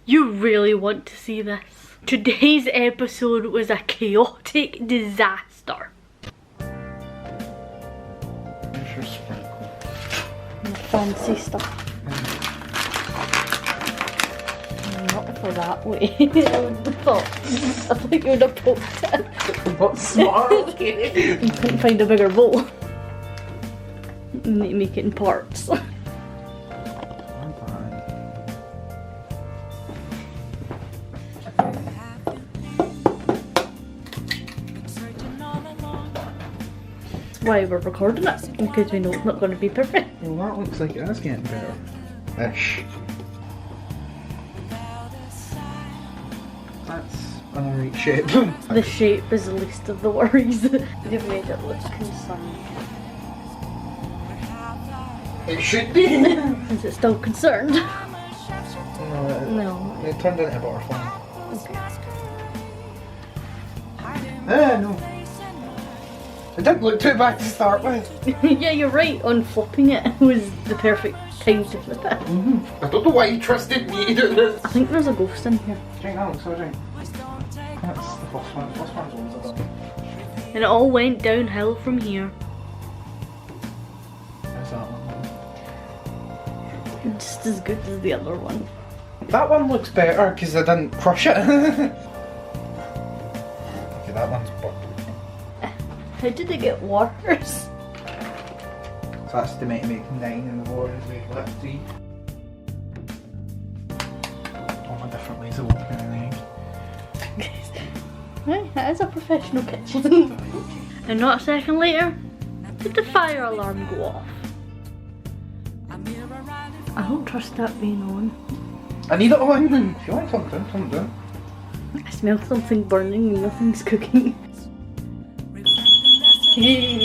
You really want to see this. Today's episode was a chaotic disaster. Here's your sprinkle. Fancy stuff. Not for that way. I think you would have poked it. What's smart? You couldn't find a bigger bowl. You need to make it in parts. Why we're recording it, because we know it's not going to be perfect. Well, that looks like it is getting better. Ish. That's an alright shape. The shape is the least of the worries. You've made it look concerned. It should be! Is it still concerned? No. It turned into a butterfly. Okay. No. It didn't look too bad to start with. Yeah, you're right. On flipping it was the perfect time to flip it. I don't know why you trusted me to do this. I think there's a ghost in here. Right, that looks alright. That's the first one. The first one's always a bit. And it all went downhill from here. How's that one? Just as good as the other one. That one looks better because I didn't crush it. Okay, that one's butt. How did it get worse? So that's the meant to make 9 and the Warriors make left 3. All my different ways of opening an egg. Right, that is a professional kitchen. And not a second later, did the fire alarm go off? I don't trust that being on. I need it on! If you want something, something. I smell something burning and nothing's cooking. Right,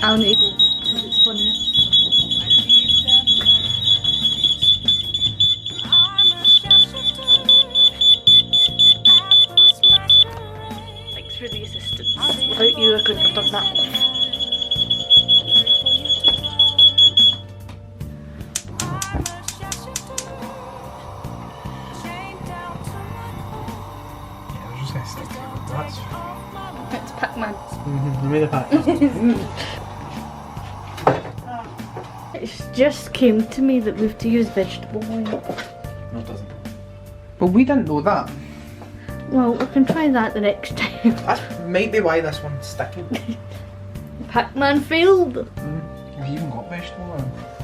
I'll need to go because it's funny. Thanks for the assistance. Without you, I couldn't have done that. Yeah, we're just gonna stick to it. That's fine. It's Pac-Man. You made a pack. It just came to me that we have to use vegetable oil. No, it doesn't. But we didn't know that. Well, we can try that the next time. That might be why this one's sticking. Pac-Man failed. Have you even got vegetable oil? I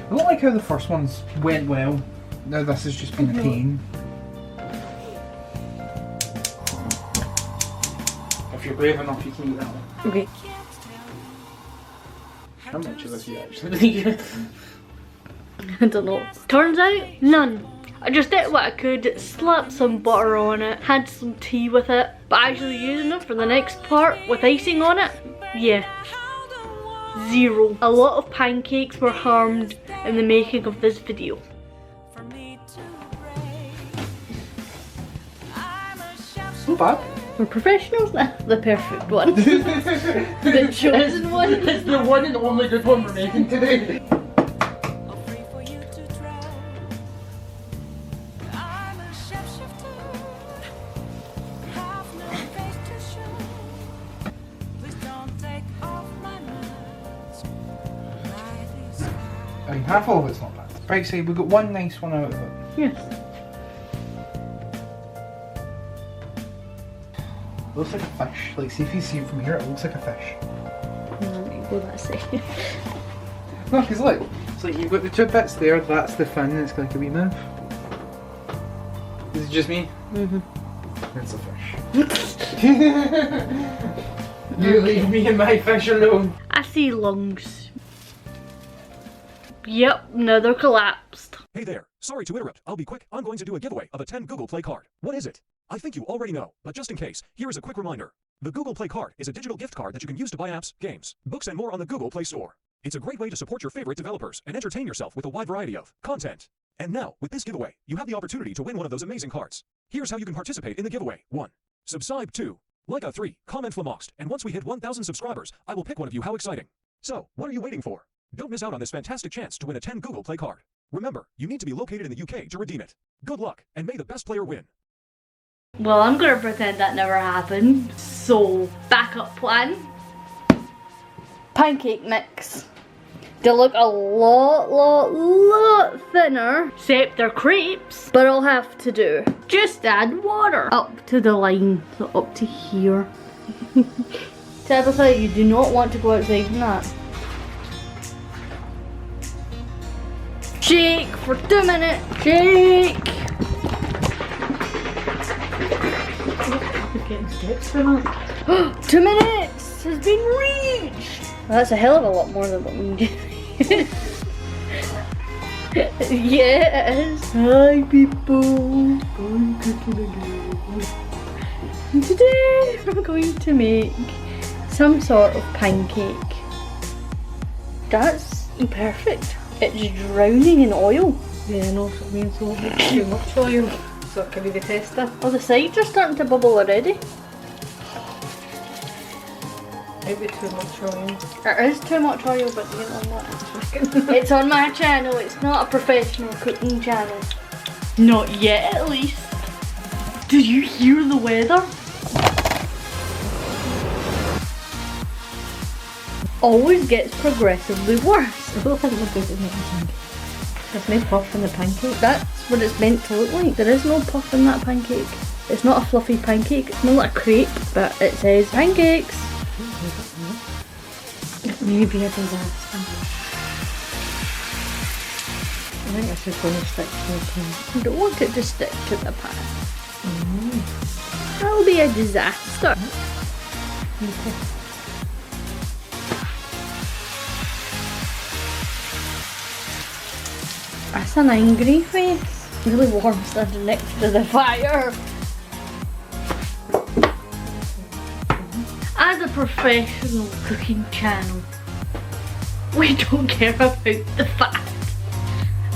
don't like how the first ones went well. Now this has just been a pain. If you're brave enough, you can eat that one. Okay. How much of this you actually need? I don't know. Turns out, none. I just did what I could, slapped some butter on it, had some tea with it, but actually using it for the next part with icing on it, yeah. 0. A lot of pancakes were harmed in the making of this video. Not bad. We're professionals now. The perfect one. The chosen one. It's the one and only good one we're making today. I mean, half of it's not bad. Right, so we got one nice one out of it. Yes. It looks like a fish. Like, see if you see it from here, it looks like a fish. Go that say. No, because look, it's like you've got the 2 bits there, that's the fin, and it's got like a wee mouth. Is it just me? It's a fish. You leave me and my fish alone. I see lungs. Yep, now they're collapsed. Hey there, sorry to interrupt. I'll be quick. I'm going to do a giveaway of a 10 Google Play card. What is it? I think you already know, but just in case, here is a quick reminder. The Google Play card is a digital gift card that you can use to buy apps, games, books, and more on the Google Play Store. It's a great way to support your favorite developers and entertain yourself with a wide variety of content. And now, with this giveaway, you have the opportunity to win one of those amazing cards. Here's how you can participate in the giveaway. 1. Subscribe. 2. Like a 3. Comment Flamoxt, and once we hit 1,000 subscribers, I will pick one of you. How exciting. So, what are you waiting for? Don't miss out on this fantastic chance to win a 10 Google Play card. Remember, you need to be located in the UK to redeem it. Good luck, and may the best player win. Well, I'm gonna pretend that never happened. So, backup plan. Pancake mix. They look a lot thinner, except they're crepes. But I'll have to do, just add water up to the line, so up to here. Tabitha, you do not want to go outside in that. Shake for 2 minutes. Shake. Getting steps from it. 2 minutes has been reached. Well, that's a hell of a lot more than what we did. Yes. Hi people. I'm cooking again. And today we're going to make some sort of pancake. That's perfect. It's drowning in oil. Yeah, no, it means so too much oil. So it can be the tester. Oh, the sides are starting to bubble already. Maybe too much oil. There is too much oil, but you know what? It's on my channel, it's not a professional cooking channel. Not yet, at least. Do you hear the weather? Always gets progressively worse. I don't think we're good at making pancakes. There's no puff in the pancake. That's what it's meant to look like. There is no puff in that pancake. It's not a fluffy pancake, it's more like a crepe, but it says pancakes. It may be a disaster. I think this is going to stick to the pan. I don't want it to stick to the pan. That'll be a disaster. Okay. That's an angry face. Really warm standing next to the fire. As a professional cooking channel, we don't care about the fat.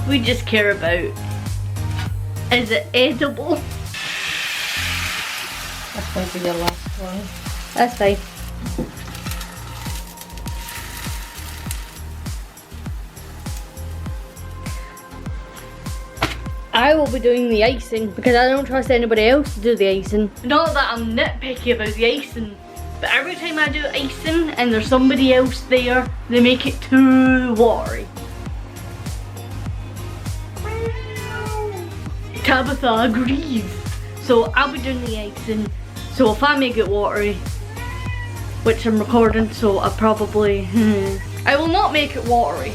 We just care about, is it edible? This might be your last one. That's fine. I will be doing the icing because I don't trust anybody else to do the icing. Not that I'm nitpicky about the icing, but every time I do icing and there's somebody else there, they make it too watery. Tabitha agrees. So I'll be doing the icing. So if I make it watery, which I'm recording, so I probably, I will not make it watery.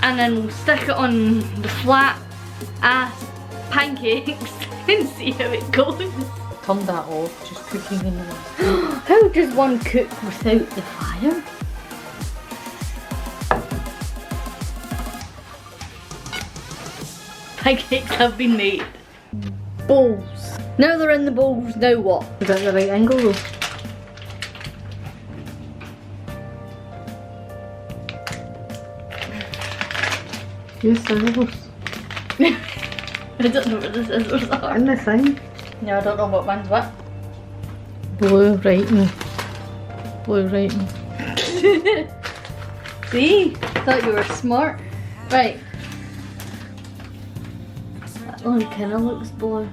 And then we'll stick it on the flat ass pancakes and see how it goes. Turn that off, just cooking in the How does one cook without the fire? Pancakes have been made. Bowls. Now they're in the bowls, now what? Is that the right angle though? Use scissors. I don't know what the scissors are. In the thing. Yeah, I don't know what one's what. Blue writing. Blue writing. See? Thought you were smart. Right. That one kinda looks blue.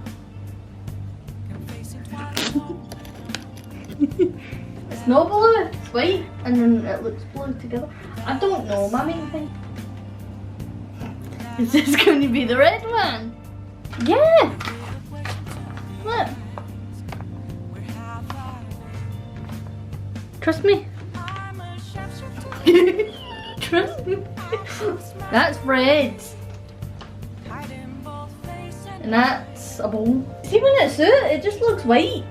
It's not blue, it's white, and then it looks blue together. I don't know, my main thing. Is this going to be the red one? Yeah! Look. Trust me. Trust me. That's red. And that's a bowl. See when it's out, it just looks white.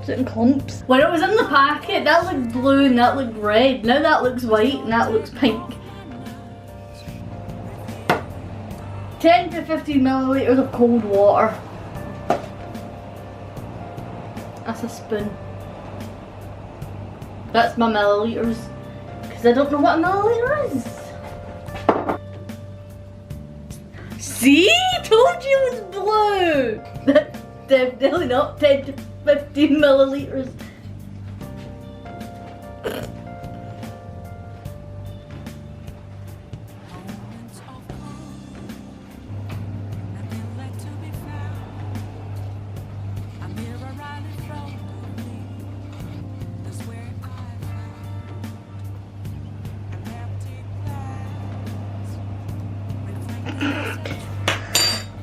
It's in clumps. When it was in the packet, that looked blue and that looked red. Now that looks white and that looks pink. 10 to 15 milliliters of cold water. That's a spoon. That's my milliliters. Because I don't know what a milliliter is. See? Told you it was blue! That's definitely not 10 to 15 milliliters.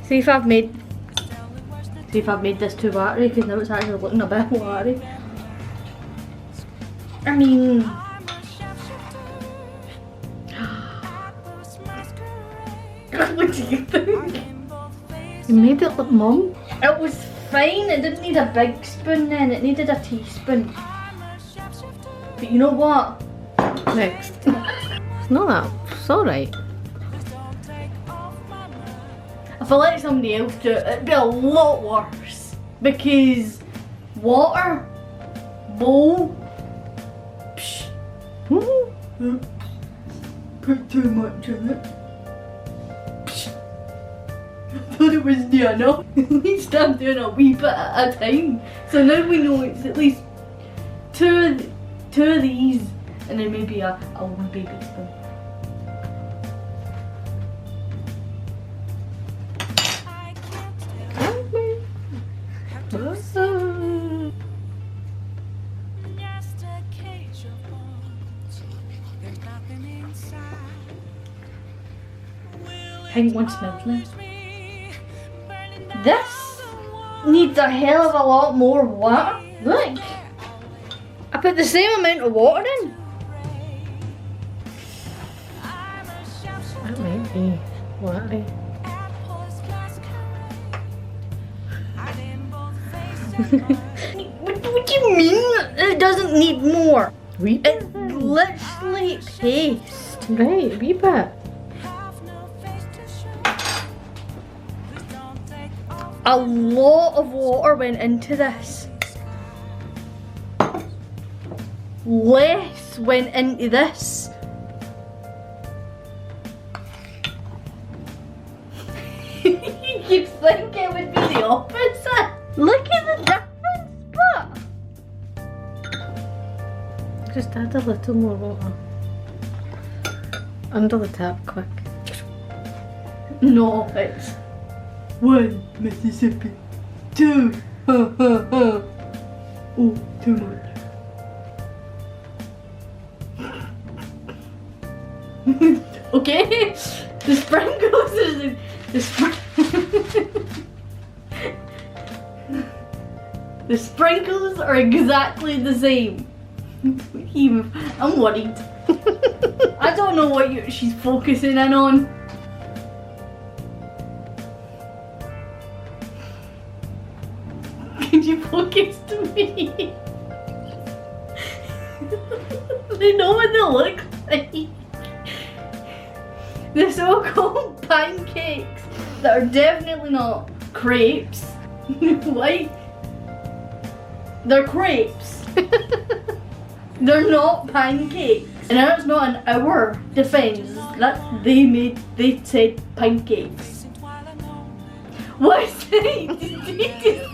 See if I've made this too watery, because now it's actually looking a bit watery. I mean, what do you think? You made it look mum. It was fine. It didn't need a big spoon then. It needed a teaspoon. But you know what? Next. It's not that. It's alright. If I let somebody else do it, it'd be a lot worse. Because water, bowl, psh, put too much in it. Psh. I thought it was near enough. At least I'm doing a wee bit at a time. So now we know it's at least two of these, and then maybe a wee baby spoon. Pink one smells nice. This needs a hell of a lot more water. Look, I put the same amount of water in. That might be watery. What do you mean it doesn't need more? Wee bit. It's literally paste. Right, a wee bit. A lot of water went into this. Less went into this. You'd think it would be the opposite. Look at the difference, but Just add a little more water. Under the tap, quick. no, it's 1 Mississippi, 2, oh, too much. Okay, the sprinkles is the sprinkles are exactly the same. I'm worried. I don't know what she's focusing in on. Can you focus to me? They know what they look like. The so-called pancakes that are definitely not crepes. Like, they're crepes. They're not pancakes. And now it's not in our defense. That they said pancakes. What side did you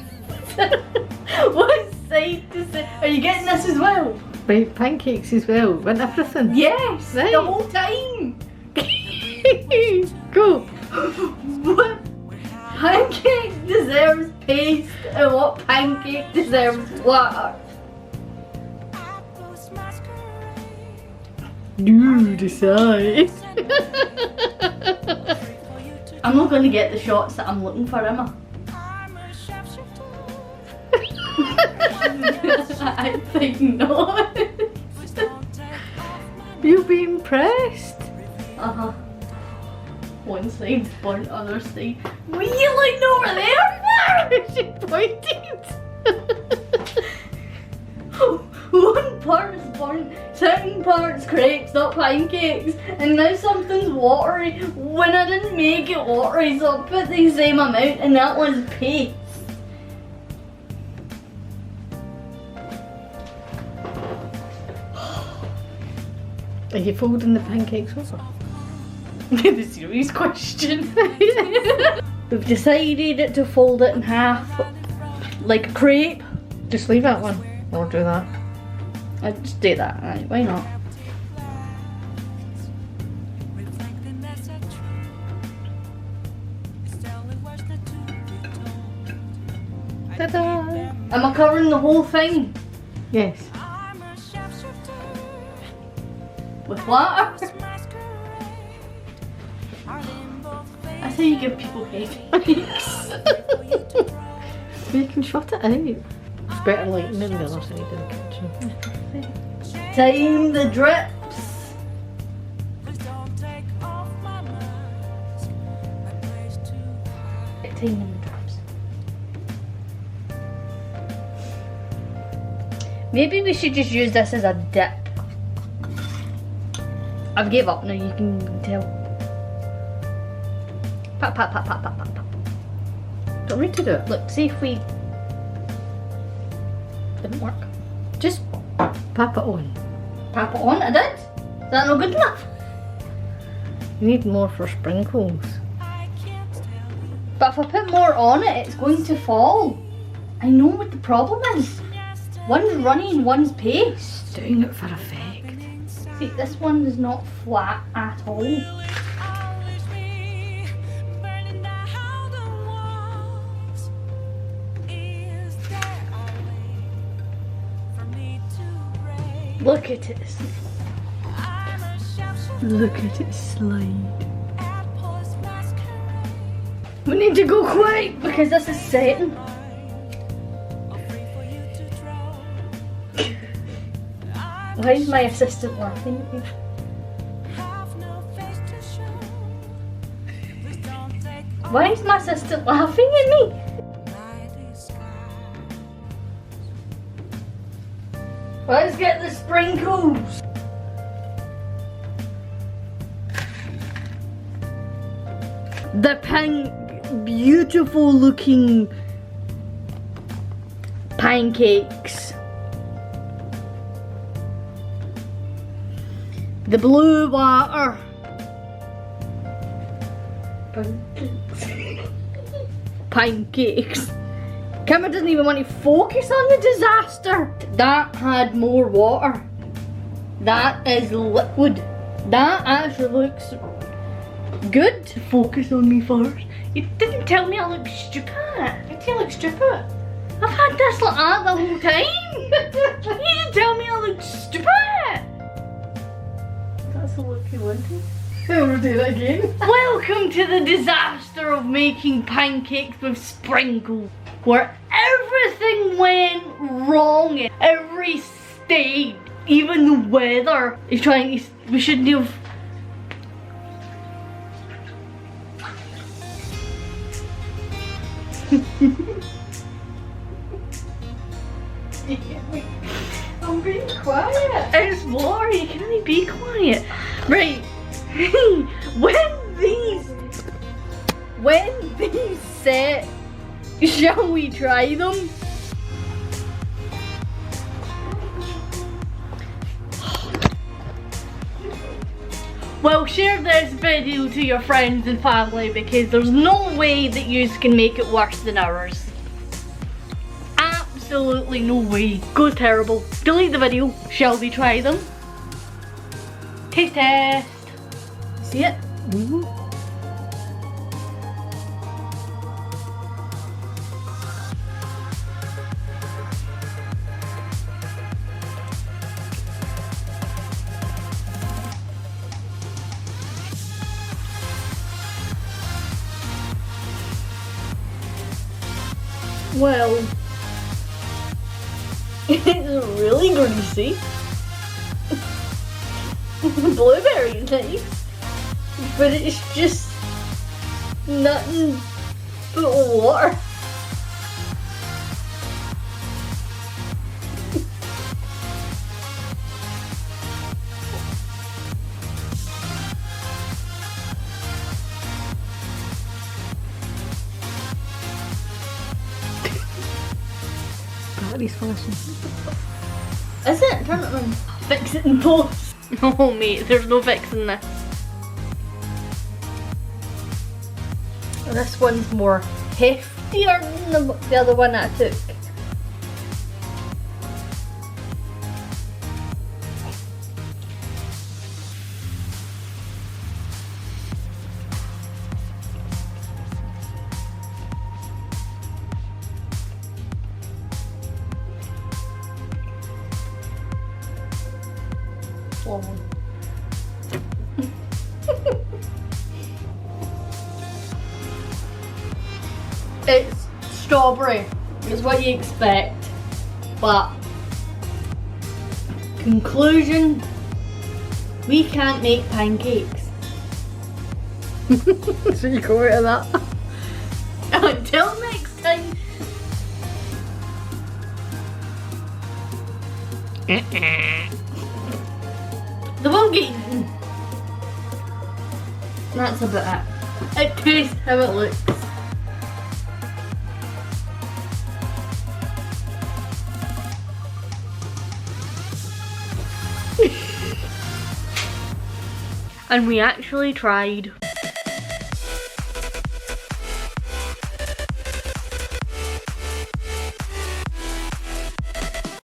what side to say? Are you getting this as well? Right, pancakes as well. Want everything? Yes, Right. the whole time. Go. What pancake deserves paste and what pancake deserves water? You decide. I'm not going to get the shots that I'm looking for, am I? I think not. You'll be impressed. Uh-huh. One side's burnt, other side. What are you looking over there for? She pointed. One part's burnt, second part's crepes, not pancakes, and now something's watery when I didn't make it watery, so I put the same amount and that one's paste. Are you folding the pancakes over? The serious question. We've decided to fold it in half like a crepe. Just leave that one. I'll do that. I'd just do that, right? Why not? Ta-da! Am I covering the whole thing Yes. with water? how you give people headaches. You can shut it out. It's better lighting than the other side of the kitchen. Time the drips. Time the drips. Maybe we should just use this as a dip. I've gave up now, you can tell. Pat, pat, pat, pat, pat, pat, pat. Don't need to do it. Look, see if we... Didn't work. Just pop it on. Pop it on, I did. Is that not good enough? You need more for sprinkles. But if I put more on it, it's going to fall. I know what the problem is. One's runny and one's paste. Doing it for effect. See, this one is not flat at all. Look at it. Look at it slide. We need to go quick because this is setting. Why is my assistant laughing at me? Why is my assistant laughing at me? Let's get the sprinkles. The beautiful looking pancakes. The blue water. Pancakes. Camera doesn't even want to focus on the disaster. That had more water. That is liquid. That actually looks good. Focus on me first. You didn't tell me I look stupid. I tell you I look stupid. I've had this like that the whole time. You didn't tell me I look stupid. That's the look you wanted. We'll do that again. Welcome to the disaster of making pancakes with sprinkles, where everything went wrong at every stage. Even the weather is trying to. We shouldn't have. I'm being quiet. It's water, you can only be quiet. Right. When these set, shall we try them? Well, share this video to your friends and family because there's no way that you can make it worse than ours. Absolutely no way. Goes terrible. Delete the video. Shall we try them? Taste test. See it? Well, it's really greasy. The blueberry is nice, but it's just nothing but water. Battery's flashing. Is it? Turn it on. Fix it in post. Oh mate, there's no fixing this. This one's more heftier than the other one I took. strawberry. It's what you expect. But conclusion, we can't make pancakes. So you go out of that. Until next time. They won't get eaten. That's about it. It tastes how it looks. And we actually tried.